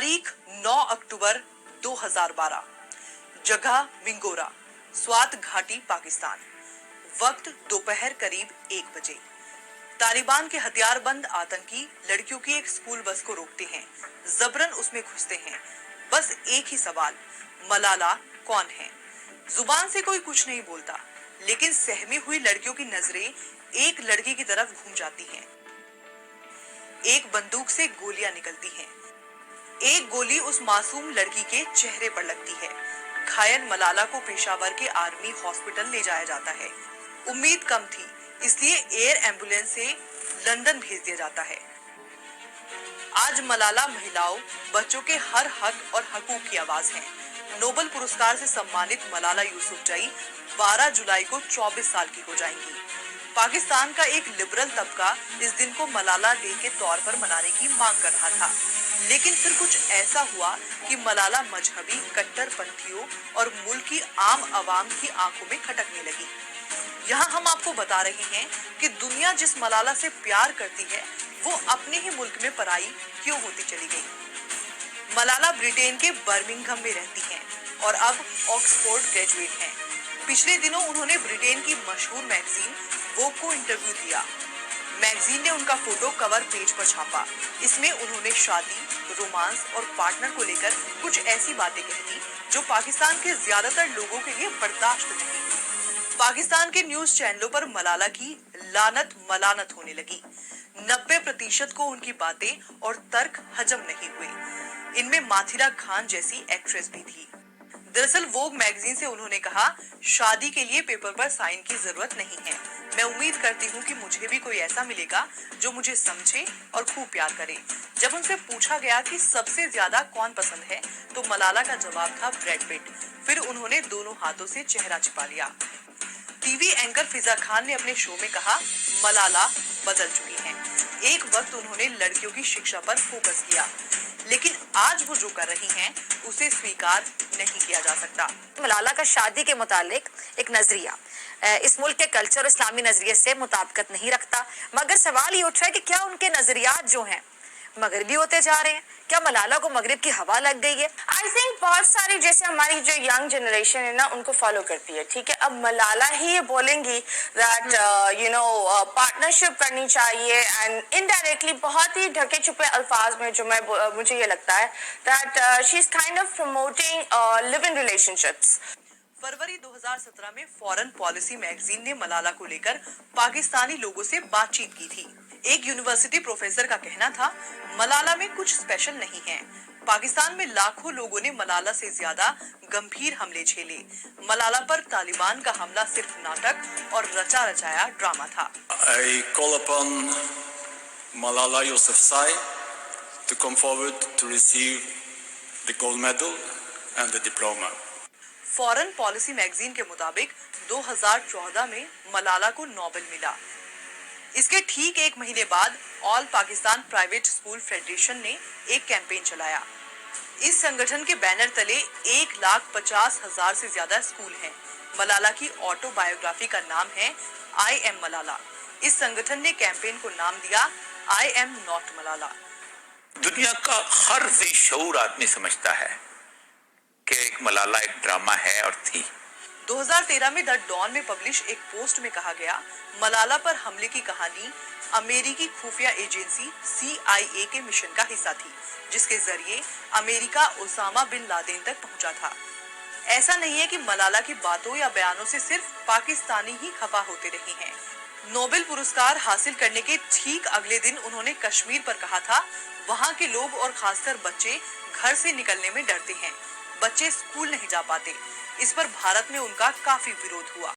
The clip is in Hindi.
तारीख 9 अक्टूबर 2012, जगह विंगोरा, स्वात घाटी, पाकिस्तान। वक्त दोपहर करीब 1 बजे। तालिबान के हथियारबंद आतंकी लड़कियों की एक स्कूल बस को रोकते हैं, जबरन उसमें घुसते हैं। बस एक ही सवाल, मलाला कौन है? जुबान से कोई कुछ नहीं बोलता, लेकिन सहमी हुई लड़कियों की नजरें एक लड़की की तरफ घूम जाती हैं। एक बंदूक से गोलियां निकलती हैं। एक गोली उस मासूम लड़की के चेहरे पर लगती है। घायल मलाला को पेशावर के आर्मी हॉस्पिटल ले जाया जाता है। उम्मीद कम थी, इसलिए एयर एम्बुलेंस से लंदन भेज दिया जाता है। आज मलाला महिलाओं, बच्चों के हर हक और हकूक की आवाज है। नोबेल पुरस्कार से सम्मानित मलाला यूसुफजई 12 जुलाई को 24 साल की हो जाएंगी। पाकिस्तान का एक लिबरल तबका इस दिन को मलाला डे के तौर पर मनाने की मांग कर रहा था, लेकिन फिर कुछ ऐसा हुआ कि मलाला मजहबी कट्टरपंथियों और मुल्क की आम आवाम की आंखों में खटकने लगी। यहाँ हम आपको बता रहे हैं कि दुनिया जिस मलाला से प्यार करती है, वो अपने ही मुल्क में पराई क्यों होती चली गई। मलाला ब्रिटेन के बर्मिंघम में रहती हैं और अब ऑक्सफोर्ड ग्रेजुएट हैं। पिछले दिनों उन्होंने ब्रिटेन की मशहूर मैगजीन वोग को इंटरव्यू दिया। मैगजीन ने उनका फोटो कवर पेज पर छापा। इसमें उन्होंने शादी, रोमांस और पार्टनर को लेकर कुछ ऐसी बातें कही थी जो पाकिस्तान के ज्यादातर लोगों के लिए बर्दाश्त नहीं थी। पाकिस्तान के न्यूज चैनलों पर मलाला की लानत मलानत होने लगी। 90% को उनकी बातें और तर्क हजम नहीं हुए। इनमें माथिरा खान जैसी एक्ट्रेस भी थी। दरअसल वोग मैगजीन से उन्होंने कहा, शादी के लिए पेपर पर साइन की जरूरत नहीं है। मैं उम्मीद करती हूँ कि मुझे भी कोई ऐसा मिलेगा जो मुझे समझे और खूब प्यार करे। जब उनसे पूछा गया कि सबसे ज्यादा कौन पसंद है, तो मलाला का जवाब था ब्रैड पिट। फिर उन्होंने दोनों हाथों से चेहरा छिपा लिया। टीवी एंकर फिजा खान ने अपने शो में कहा, मलाला बदल चुकी हैं। एक वक्त उन्होंने लड़कियों की शिक्षा पर फोकस किया, लेकिन आज वो जो कर रही हैं, उसे स्वीकार नहीं किया जा सकता। मलाला का शादी के मुतालिक एक नजरिया इस मुल्क के कल्चर और इस्लामी नजरिए से मुताबिकत नहीं रखता, मगर सवाल ये उठ रहा है कि क्या उनके नजरियात जो हैं मगरबी होते जा रहे हैं? क्या मलाला को मगरिब की हवा लग गई है? आई थिंक बहुत सारी जैसे हमारी जो यंग जनरेशन है ना, उनको फॉलो करती है। ठीक है, अब मलाला ही ये बोलेंगी दैट पार्टनरशिप करनी चाहिए, एंड इनडायरेक्टली बहुत ही ढके छुपे अल्फाज में जो मुझे ये लगता है that she is kind of promoting live in relationships. फरवरी 2017 में फॉरेन पॉलिसी मैगजीन ने मलाला को लेकर पाकिस्तानी लोगों से बातचीत की थी। एक यूनिवर्सिटी प्रोफेसर का कहना था, मलाला में कुछ स्पेशल नहीं है। पाकिस्तान में लाखों लोगों ने मलाला से ज्यादा गंभीर हमले झेले। मलाला पर तालिबान का हमला सिर्फ नाटक और रचा रचाया ड्रामा था। I call upon Malala Yousafzai to come forward to receive the gold medal and the diploma. Foreign policy magazine के मुताबिक 2014 में मलाला को नोबेल मिला। इसके ठीक 1 महीने बाद all Pakistan private school federation ने एक कैंपेन चलाया। इस संगठन के बैनर तले 1,50,000 से ज्यादा स्कूल हैं। मलाला की ऑटोबायोग्राफी का नाम है आई एम मलाला। इस संगठन ने कैंपेन को नाम दिया आई एम नॉट मलाला। दुनिया का हर बेशऊर आदमी समझता है कि एक मलाला एक ड्रामा है और थी। 2013 में द डॉन में पब्लिश एक पोस्ट में कहा गया, मलाला पर हमले की कहानी अमेरिकी खुफिया एजेंसी CIA के मिशन का हिस्सा थी, जिसके जरिए अमेरिका ओसामा बिन लादेन तक पहुंचा था। ऐसा नहीं है कि मलाला की बातों या बयानों से सिर्फ पाकिस्तानी ही खफा होते रहे हैं। नोबेल पुरस्कार हासिल करने के ठीक अगले दिन उन्होंने कश्मीर पर कहा था, वहां के लोग और खासकर बच्चे घर से निकलने में डरते हैं। बच्चे स्कूल नहीं जा पाते। इस पर भारत में उनका काफी विरोध हुआ।